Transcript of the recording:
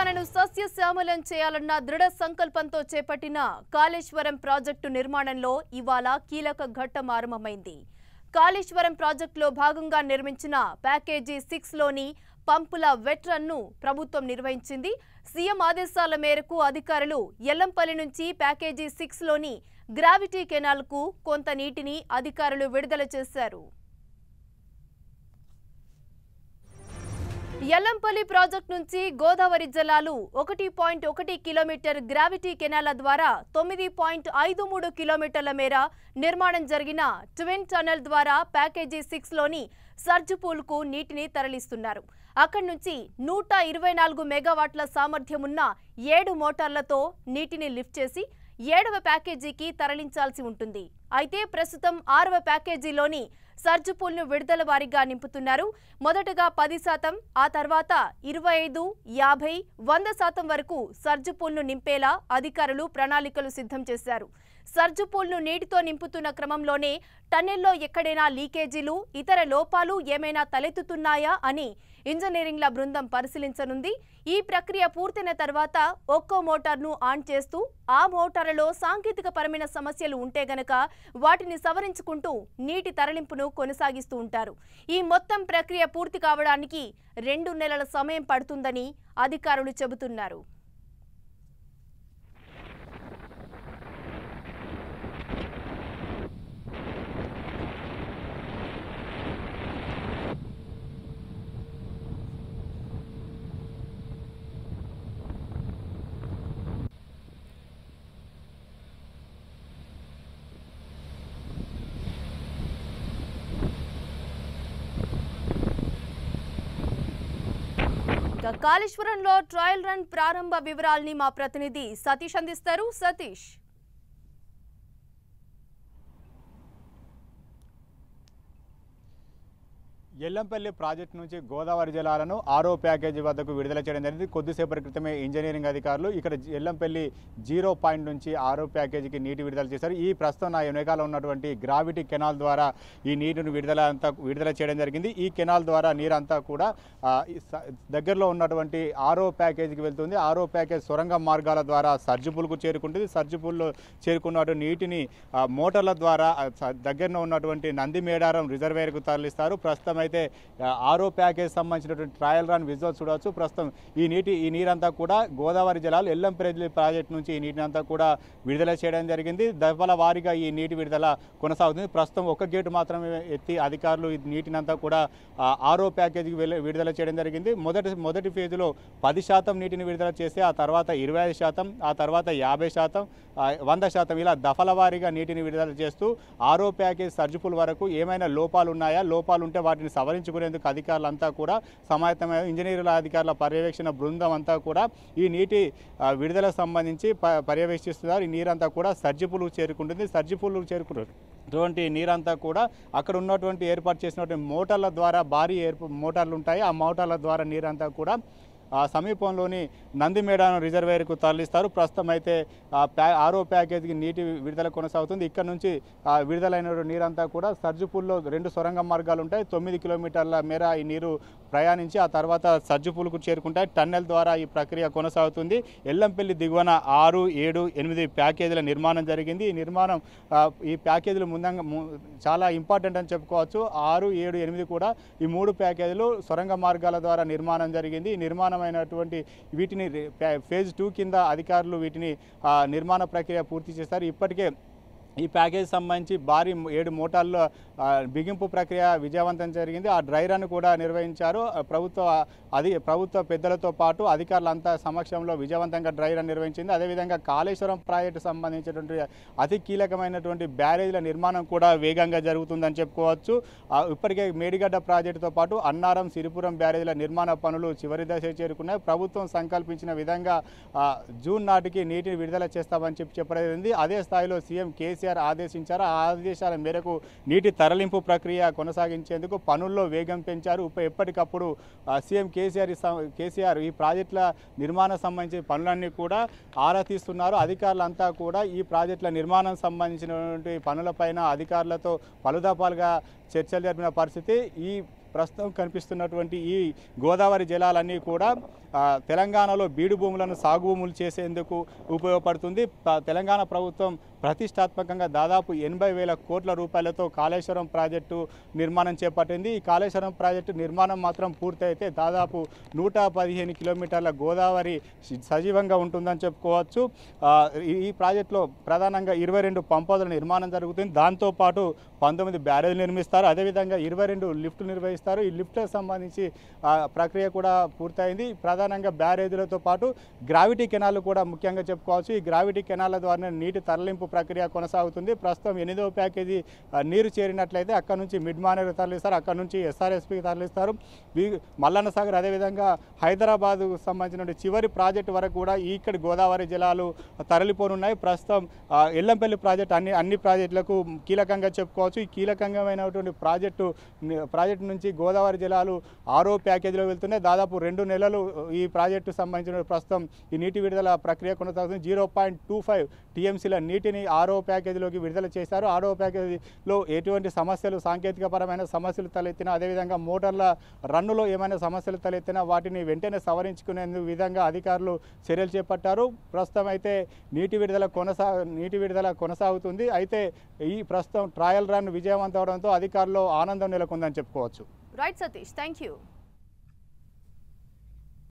తెలంగాణను సస్యశ్యామలం చేయాలన్న దృఢ సంకల్పంతో చేపట్టిన కాళేశ్వరం ప్రాజెక్టు నిర్మాణంలో ఇవాళ కీలక ఘట్టం ఆరంభమైంది. కాళేశ్వరం ప్రాజెక్టులో భాగంగా నిర్మించిన ప్యాకేజీ 6లోని పంపుల వెట్ రన్ను ప్రభుత్వం నిర్వహించింది. సీఎం ఆదేశాల మేరకు అధికారులు ఎల్లంపల్లి నుంచి ప్యాకేజీ 6లోని గ్రావిటీ కెనాల్కు కొంత నీటిని అధికారులు విడుదల చేశారు. ఎల్లంపల్లి ప్రాజెక్టు నుంచి గోదావరి జలాలు 1.1 కిలోమీటర్ గ్రావిటీ కెనాల ద్వారా 9.53 కిలోమీటర్ల మేర నిర్మాణం జరిగిన ట్విన్ టనల్ ద్వారా ప్యాకేజీ 6లోని సర్జుపూల్కు నీటిని తరలిస్తున్నారు. అక్కడి నుంచి 124 మెగావాట్ల సామర్థ్యం ఉన్న 7 మోటార్లతో నీటిని లిఫ్ట్ చేసి 7వ ప్యాకేజీకి తరలించాల్సి ఉంటుంది. అయితే ప్రస్తుతం 6వ ప్యాకేజీలోని సర్జుపూల్ను విడుదల వారీగా నింపుతున్నారు. మొదటగా 10%, ఆ తర్వాత 25, 50, 100% వరకు సర్జుపూల్ను నింపేలా అధికారులు ప్రణాళికలు సిద్ధం చేశారు. సర్జుపూల్ను నీటితో నింపుతున్న క్రమంలోనే టన్నెల్లో ఎక్కడైనా లీకేజీలు, ఇతర లోపాలు ఏమైనా తలెత్తుతున్నాయా అని ఇంజనీరింగ్ల బృందం పరిశీలించనుంది. ఈ ప్రక్రియ పూర్తయిన తర్వాత ఒక్కో మోటార్ను ఆన్ చేస్తూ ఆ మోటార్లలో సాంకేతికపరమైన సమస్యలు ఉంటే గనక వాటిని సవరించుకుంటూ నీటి తరలింపును కొనసాగిస్తూ ఉంటారు. ఈ మొత్తం ప్రక్రియ పూర్తి కావడానికి 2 నెలల సమయం పడుతుందని అధికారులు చెబుతున్నారు. కాళేశ్వరంలో ట్రయల్ రన్ ప్రారంభ వివరాల్ని మా ప్రతినిధి సతీష్ అందిస్తారు. సతీష్, ఎల్లంపల్లి ప్రాజెక్టు నుంచి గోదావరి జలాలను 6వ ప్యాకేజీ వద్దకు విడుదల చేయడం జరిగింది. కొద్దిసేపటి క్రితమే ఇంజనీరింగ్ అధికారులు ఇక్కడ ఎల్లంపల్లి 0 పాయింట్ నుంచి 6వ ప్యాకేజీకి నీటి విడుదల చేశారు. ఈ ప్రస్తుతం నా వెనకాల ఉన్నటువంటి గ్రావిటీ కెనాల్ ద్వారా ఈ నీటిని విడుదల చేయడం జరిగింది. ఈ కెనాల్ ద్వారా నీరంతా కూడా దగ్గరలో ఉన్నటువంటి 6వ ప్యాకేజీకి వెళ్తుంది. 6వ ప్యాకేజ్ సొరంగ మార్గాల ద్వారా సర్జుపూల్కు చేరుకుంటుంది. సర్జుపూల్లో చేరుకున్నటువంటి నీటిని మోటార్ల ద్వారా దగ్గరలో ఉన్నటువంటి నందిమేడారం రిజర్వేయర్కు తరలిస్తారు. ప్రస్తుతం అయితే 6వ ప్యాకేజ్ సంబంధించినటువంటి ట్రయల్ రన్ విజువల్ చూడవచ్చు. ప్రస్తుతం ఈ నీరంతా కూడా గోదావరి జలాలు ఎల్లంపల్లి ప్రాజెక్టు నుంచి ఈ నీటిని అంతా కూడా విడుదల చేయడం జరిగింది. దఫల వారీగా ఈ నీటి విడుదల కొనసాగుతుంది. ప్రస్తుతం ఒక గేటు మాత్రమే ఎత్తి అధికారులు ఈ నీటిని అంతా కూడా 6వ ప్యాకేజీకి విడుదల చేయడం జరిగింది. మొదటి ఫేజ్లో 10% నీటిని విడుదల చేస్తే ఆ తర్వాత 25%, ఆ తర్వాత 50%, 100% ఇలా దఫల వారీగా నీటిని విడుదల చేస్తూ 6వ ప్యాకేజ్ సర్జుపూల్ వరకు ఏమైనా లోపాలు ఉన్నాయా, లోపాలు ఉంటే వాటిని సవరించుకునేందుకు అధికారులంతా కూడా సమాయత్తమైన ఇంజనీర్ల అధికారుల పర్యవేక్షణ బృందం అంతా కూడా ఈ నీటి విడుదలకు సంబంధించి పర్యవేక్షిస్తున్నారు. ఈ నీరంతా కూడా సర్జుపూల్కు చేరుకుంటుంది. సర్జుపూల్కు చేరుకున్నటువంటి నీరంతా కూడా అక్కడ ఉన్నటువంటి ఏర్పాటు చేసినటువంటి మోటార్ల ద్వారా భారీ మోటార్లు ఉంటాయి. ఆ మోటార్ల ద్వారా నీరంతా కూడా సమీపంలోని నందిమేడారం రిజర్వేయర్కు తరలిస్తారు. ప్రస్తుతం అయితే 6వ ప్యాకేజీకి నీటి విడుదల కొనసాగుతుంది. ఇక్కడ నుంచి విడుదలైన నీరంతా కూడా సర్జుపూల్లో 2 సొరంగ మార్గాలు ఉంటాయి. 9 కిలోమీటర్ల మేర ఈ నీరు ప్రయాణించి ఆ తర్వాత సర్జుపూల్కు చేరుకుంటాయి. టన్నెల్ ద్వారా ఈ ప్రక్రియ కొనసాగుతుంది. ఎల్లంపల్లి దిగువన 6, 7, 8 ప్యాకేజీల నిర్మాణం జరిగింది. ఈ ప్యాకేజీలు చాలా ఇంపార్టెంట్ అని చెప్పుకోవచ్చు. 6, 7, 8 కూడా ఈ 3 ప్యాకేజీలు సొరంగ మార్గాల ద్వారా నిర్మాణం జరిగింది. ఈ నిర్మాణమైనటువంటి వీటిని ఫేజ్ 2 కింద అధికారులు వీటిని నిర్మాణ ప్రక్రియ పూర్తి చేస్తారు. ఇప్పటికే ఈ ప్యాకేజ్ సంబంధించి భారీ 7 మోటార్ల బిగింపు ప్రక్రియ విజయవంతం జరిగింది. ఆ డ్రై రన్ కూడా నిర్వహించారు. ప్రభుత్వ పెద్దలతో పాటు అధికారులంతా సమక్షంలో విజయవంతంగా డ్రై రన్ నిర్వహించింది. అదేవిధంగా కాళేశ్వరం ప్రాజెక్టు సంబంధించినటువంటి అతి కీలకమైనటువంటి బ్యారేజ్ల నిర్మాణం కూడా వేగంగా జరుగుతుందని చెప్పుకోవచ్చు. ఇప్పటికే మేడిగడ్డ ప్రాజెక్టుతో పాటు అన్నారం, సిరిపురం బ్యారేజ్ల నిర్మాణ పనులు చివరి దశ చేరుకున్నాయి. ప్రభుత్వం సంకల్పించిన విధంగా జూన్ నాటికి నీటిని విడుదల చేస్తామని చెప్పబడింది. అదే స్థాయిలో సీఎం కేసీఆర్ ఆదేశించారు. ఆ ఆదేశాల మేరకు నీటి తరలింపు ప్రక్రియ కొనసాగించేందుకు పనుల్లో వేగం పెంచారు. ఎప్పటికప్పుడు సీఎం కేసీఆర్ ఈ ప్రాజెక్టుల నిర్మాణం సంబంధించిన పనులన్నీ కూడా ఆరా తీస్తున్నారు. అధికారులంతా కూడా ఈ ప్రాజెక్టుల నిర్మాణం సంబంధించినటువంటి పనులపైన అధికారులతో పలుదఫాలుగా చర్చలు జరిపిన పరిస్థితి. ఈ ప్రస్తుతం కనిపిస్తున్నటువంటి ఈ గోదావరి జలాలన్నీ కూడా తెలంగాణలో బీడు భూములను సాగు భూములు చేసేందుకు ఉపయోగపడుతుంది. తెలంగాణ ప్రభుత్వం ప్రతిష్టాత్మకంగా దాదాపు 80,000 కోట్ల రూపాయలతో కాళేశ్వరం ప్రాజెక్టు నిర్మాణం చేపట్టింది. ఈ కాళేశ్వరం ప్రాజెక్టు నిర్మాణం మాత్రం పూర్తయితే దాదాపు 115 కిలోమీటర్ల గోదావరి సజీవంగా ఉంటుందని చెప్పుకోవచ్చు. ఈ ప్రాజెక్టులో ప్రధానంగా 22 పంప్ నిర్మాణం జరుగుతుంది. దాంతోపాటు 19 బ్యారేజ్ నిర్మిస్తారు. అదేవిధంగా 22 లిఫ్ట్లు నిర్వహిస్తారు. ఈ లిఫ్ట్లకు సంబంధించి ప్రక్రియ కూడా పూర్తయింది. ప్రధానంగా బ్యారేజీలతో పాటు గ్రావిటీ కెనాల్ కూడా ముఖ్యంగా చెప్పుకోవచ్చు. ఈ గ్రావిటీ కెనాల ద్వారా నీటి తరలింపు ప్రక్రియ కొనసాగుతుంది. ప్రస్తుతం 8వ ప్యాకేజీ నీరు చేరినట్లయితే అక్కడ నుంచి మిడ్ మానేరు తరలిస్తారు, అక్కడ నుంచి ఎస్ఆర్ఎస్పీకి తరలిస్తారు. మల్లన్న సాగర్ అదేవిధంగా హైదరాబాద్కు సంబంధించిన చివరి ప్రాజెక్టు వరకు కూడా ఇక్కడి గోదావరి జలాలు తరలిపోనున్నాయి. ప్రస్తుతం ఎల్లంపల్లి ప్రాజెక్టు అన్ని ప్రాజెక్టులకు కీలకంగా చెప్పుకోవచ్చు. ఈ కీలకమైనటువంటి ప్రాజెక్టు నుంచి గోదావరి జలాలు 6వ ప్యాకేజీలో వెళ్తున్నాయి. దాదాపు 2 నెలలు ఈ ప్రాజెక్టు సంబంధించిన ప్రస్తుతం ఈ నీటి విడుదల ప్రక్రియ కొనసాగుతుంది. 0.25 టీఎంసీల నీటిని 6వ ప్యాకేజీలోకి విడుదల చేశారు. 6వ ప్యాకేజీలో ఎటువంటి సమస్యలు, సాంకేతికపరమైన సమస్యలు తలెత్తినా, అదేవిధంగా మోటార్ల రన్నులో ఏమైనా సమస్యలు తలెత్తినా వాటిని వెంటనే సవరించుకునే విధంగా అధికారులు చర్యలు చేపట్టారు. ప్రస్తుతం అయితే నీటి విడుదల కొనసాగుతుంది. అయితే ఈ ప్రస్తుతం ట్రయల్ రన్ విజయవంతం అవడంతో అధికారుల్లో ఆనందం నెలకొందని చెప్పుకోవచ్చు. Right Satish, thank you.